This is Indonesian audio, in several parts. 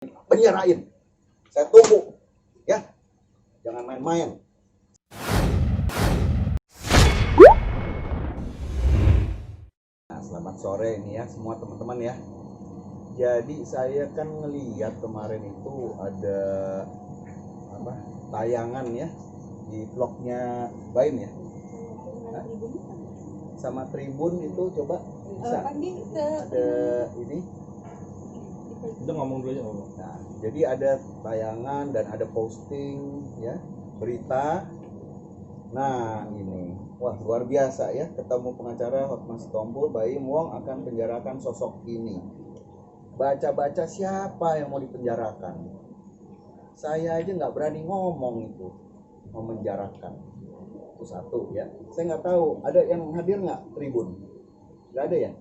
Penyerahin. Saya tunggu. Ya, jangan main-main. Nah, selamat sore nih ya semua teman-teman ya. Jadi saya kan ngeliat kemarin itu ada apa tayangan ya di vlognya Baim ya. Hah? Sama Tribun itu coba bisa ada ini. Udah ngomong dulu aja ngomong. Nah, jadi ada tayangan dan ada posting ya berita. Nah ini, wah luar biasa ya, ketemu pengacara Hotmas Sitompul, Baim Wong akan penjarakan sosok ini. Baca-baca siapa yang mau dipenjarakan? Saya aja nggak berani ngomong itu, memenjarakan. Itu satu ya. Saya nggak tahu, ada yang hadir nggak Tribun? Nggak ada ya?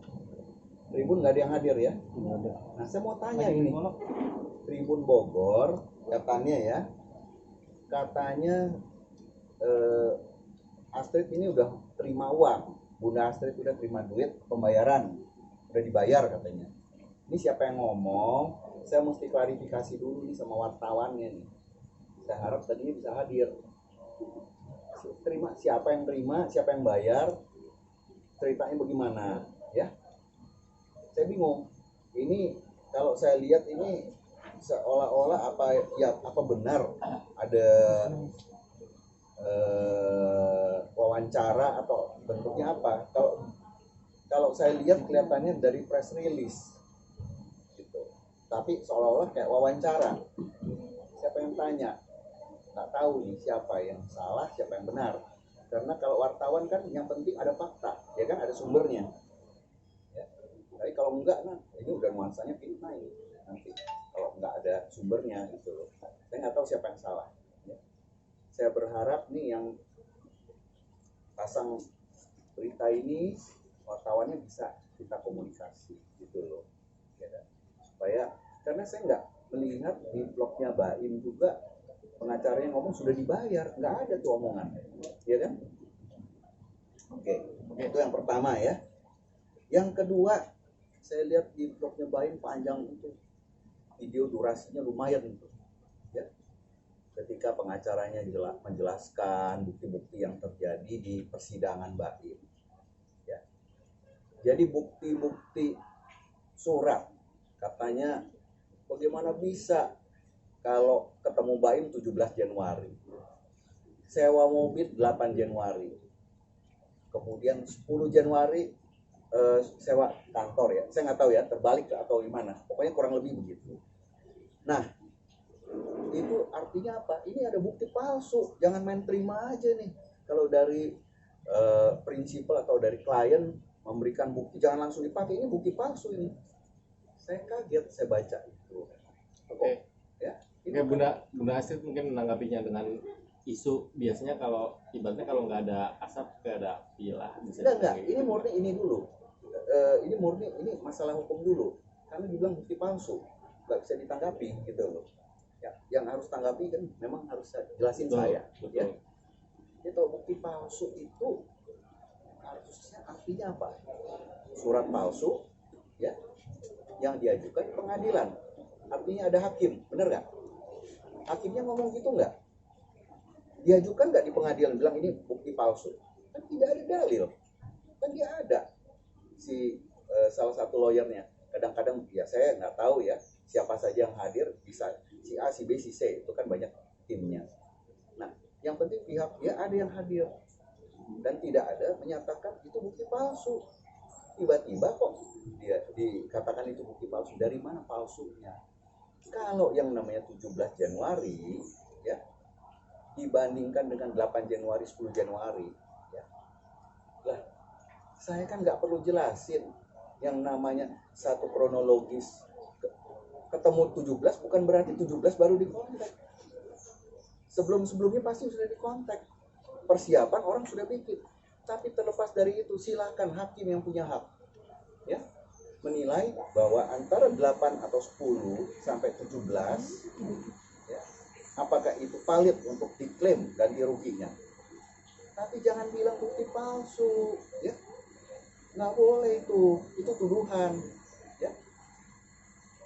Tribun nggak ada yang hadir ya? Nggak ada. Nah saya mau tanya ini, Tribun Bogor katanya Astrid ini udah terima uang, Bunda Astrid udah terima duit pembayaran, udah dibayar katanya. Ini siapa yang ngomong? Saya mesti klarifikasi dulu nih sama wartawannya nih. Saya harap tadinya bisa hadir. Terima, siapa yang terima, siapa yang bayar, ceritanya bagaimana, ya? Saya bingung. Ini kalau saya lihat ini seolah-olah apa benar ada wawancara atau bentuknya apa? Kalau saya lihat kelihatannya dari press release gitu. Tapi seolah-olah kayak wawancara. Siapa yang tanya? Nggak tahu nih siapa yang salah, siapa yang benar. Karena kalau wartawan kan yang penting ada fakta, ya kan, ada sumbernya. Ya. Tapi kalau enggak, nah ini udah nuansanya fitnah ini nanti. Kalau nggak ada sumbernya gitu loh. Saya nggak tahu siapa yang salah. Ya. Saya berharap nih yang pasang berita ini wartawannya bisa kita komunikasi gitu loh ya, supaya karena saya nggak melihat di vlognya Baim juga pengacaranya ngomong sudah dibayar, nggak ada tuh omongan ya kan. Oke, itu yang pertama ya. Yang kedua, saya lihat di vlognya Baim panjang itu, video durasinya lumayan itu ya, ketika pengacaranya menjelaskan bukti-bukti yang terjadi di persidangan Baim. Ya. Jadi bukti-bukti surat, katanya bagaimana bisa kalau ketemu Baim 17 Januari, sewa mobil 8 Januari, kemudian 10 Januari sewa kantor ya, saya nggak tahu ya terbalik atau gimana, pokoknya kurang lebih begitu. Nah, itu artinya apa? Ini ada bukti palsu, jangan main terima aja nih. Kalau dari prinsipal atau dari klien memberikan bukti, jangan langsung dipakai, ini bukti palsu ini. Saya kaget, saya baca itu. Oke. Ya, Oke, Bunda Astrid mungkin menanggapinya dengan isu biasanya kalau ibaratnya kalau nggak ada asap nggak ada api lah. Enggak, ini murni ini dulu. Ini murni, ini masalah hukum dulu. Karena dibilang bukti palsu, nggak bisa ditanggapi gitu loh. Ya, yang harus tanggapi kan memang harus jelasin betul, saya. Betul. Ya. Jadi kalau bukti palsu itu harusnya artinya apa? Surat palsu, ya, yang diajukan ke pengadilan. Artinya ada hakim, benar nggak? Hakimnya ngomong gitu nggak? Diajukan nggak di pengadilan bilang ini bukti palsu? Kan tidak ada dalil. Kan dia ada si salah satu lawyernya. Kadang-kadang ya saya nggak tahu ya siapa saja yang hadir, bisa si A, si B, si C, itu kan banyak timnya. Nah, yang penting pihak dia ada yang hadir dan tidak ada menyatakan itu bukti palsu. Tiba-tiba kok dia dikatakan itu bukti palsu. Dari mana palsunya? Kalau yang namanya 17 Januari ya dibandingkan dengan 8 Januari, 10 Januari ya. Lah, saya kan nggak perlu jelasin yang namanya satu kronologis. Ketemu 17 bukan berarti 17 baru dikontak. Sebelum-sebelumnya pasti sudah dikontak. Persiapan orang sudah bikin. Tapi terlepas dari itu, silakan hakim yang punya hak ya menilai bahwa antara 8 atau 10 sampai 17 ya, apakah itu valid untuk diklaim ganti ruginya. Tapi jangan bilang bukti palsu ya. Nggak boleh itu tuduhan ya.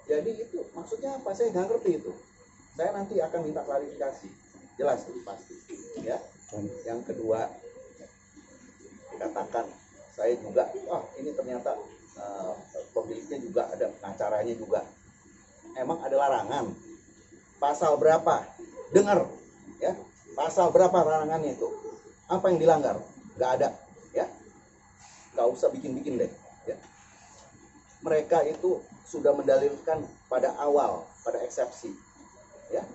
Jadi itu maksudnya apa? Saya nggak ngerti itu. Saya nanti akan minta klarifikasi. Jelas itu pasti. Ya. Yang kedua, dikatakan saya juga, ini ternyata pemiliknya juga ada pengacaranya juga. Emang ada larangan? Pasal berapa? Dengar, ya. Pasal berapa larangannya itu? Apa yang dilanggar? Nggak ada, ya. Nggak usah bikin-bikin deh, ya. Mereka itu sudah mendalilkan pada awal, pada eksepsi, ya.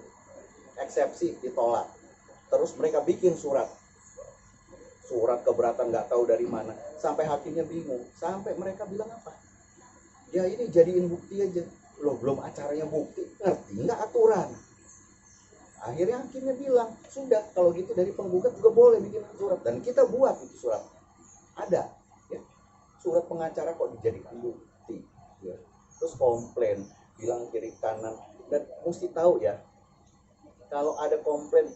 Eksepsi ditolak. Terus mereka bikin surat keberatan nggak tahu dari mana, sampai hakimnya bingung, sampai mereka bilang apa? Ya ini jadiin bukti aja. Loh, belum acaranya bukti, ngerti nggak aturan? Akhirnya hakimnya bilang, sudah kalau gitu dari penggugat juga boleh bikin surat, dan kita buat itu surat. Ada, ya, surat pengacara kok dijadikan bukti, ya. Terus komplain, bilang kiri kanan, dan mesti tahu ya, kalau ada komplain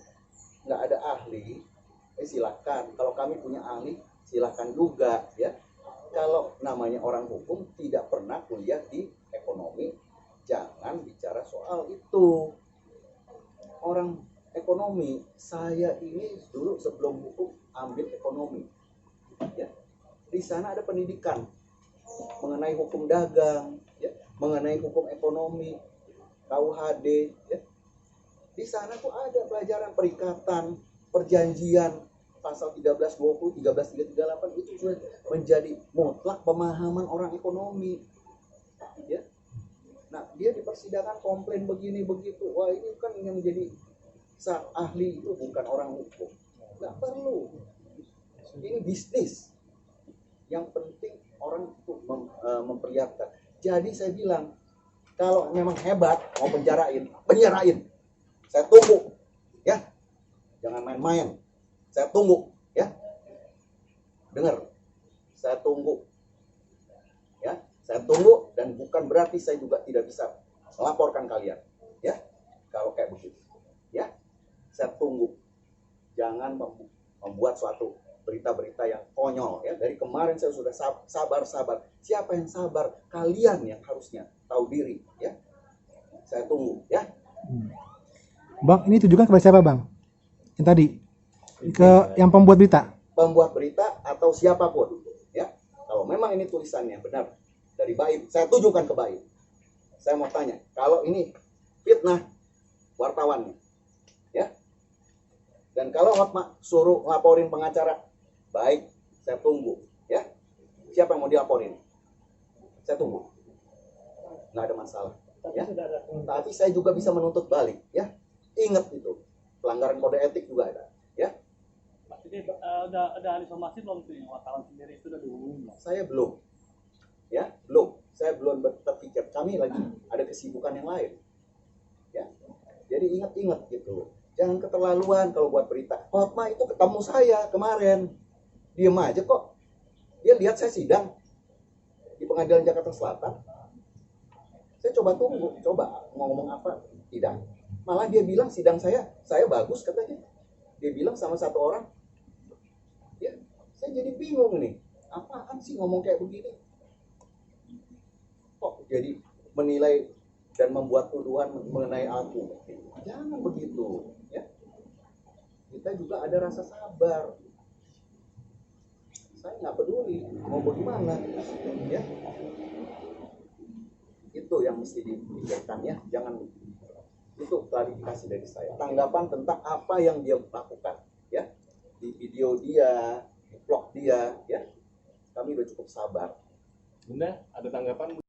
nggak ada ahli, silakan. Kalau kami punya ahli, silakan juga, ya. Kalau namanya orang hukum tidak pernah kuliah di ekonomi, jangan bicara soal itu. Orang ekonomi, saya ini dulu sebelum hukum ambil ekonomi, ya. Di sana ada pendidikan mengenai hukum dagang, ya, mengenai hukum ekonomi, KUHD, ya. Di sana tuh ada pelajaran perikatan, perjanjian, pasal 1320, 1338 itu sudah menjadi mutlak pemahaman orang ekonomi, ya. Nah, dia di persidangan komplain begini begitu, wah ini kan yang menjadi sang ahli itu bukan orang hukum, nggak perlu. Ini bisnis. Yang penting orang itu memperlihatkan. Jadi saya bilang, kalau memang hebat mau penjarain. Saya tunggu, ya. Jangan main-main. Saya tunggu, ya. Dengar, saya tunggu, ya. Saya tunggu, dan bukan berarti saya juga tidak bisa melaporkan kalian, ya. Kalau kayak begitu, ya. Saya tunggu. Jangan membuat suatu berita-berita yang konyol, ya. Dari kemarin saya sudah sabar. Siapa yang sabar? Kalian yang harusnya tahu diri, ya. Saya tunggu, ya. Bang, ini tujukan kepada siapa, Bang? Yang tadi ke yang pembuat berita. Pembuat berita atau siapapun, ya. Kalau memang ini tulisannya benar dari Baim, saya tujukan ke Baim. Saya mau tanya, kalau ini fitnah wartawannya, ya. Dan kalau Hotma suruh laporin pengacara, baik, saya tunggu, ya. Siapa yang mau dilaporin? Saya tunggu. Nggak ada masalah, ya. Tapi saya juga bisa menuntut balik, ya. Ingat itu, pelanggaran kode etik juga ada, ya. Mas, ini ada informasi belum tuh wartawan sendiri itu udah dihubungin? Saya belum, ya, belum. Saya belum berpikir. Kami lagi ada kesibukan yang lain, ya. Jadi ingat gitu. Jangan keterlaluan kalau buat berita. Hotma itu ketemu saya kemarin, diem aja kok. Dia lihat saya sidang di Pengadilan Jakarta Selatan. Saya coba tunggu, mau ngomong apa, tidak. Malah dia bilang sidang saya bagus katanya. Dia bilang sama satu orang, ya, saya jadi bingung nih. Apaan sih ngomong kayak begini? Kok jadi menilai dan membuat tuduhan mengenai aku? Jangan begitu, ya. Kita juga ada rasa sabar. Saya nggak peduli mau bagaimana, ya. Itu yang mesti dipikirkan, ya. Jangan begitu. Itu klarifikasi dari saya. Tanggapan tentang apa yang dia lakukan, ya. Di video dia, di vlog dia, ya. Kami udah cukup sabar. Bunda, ada tanggapan?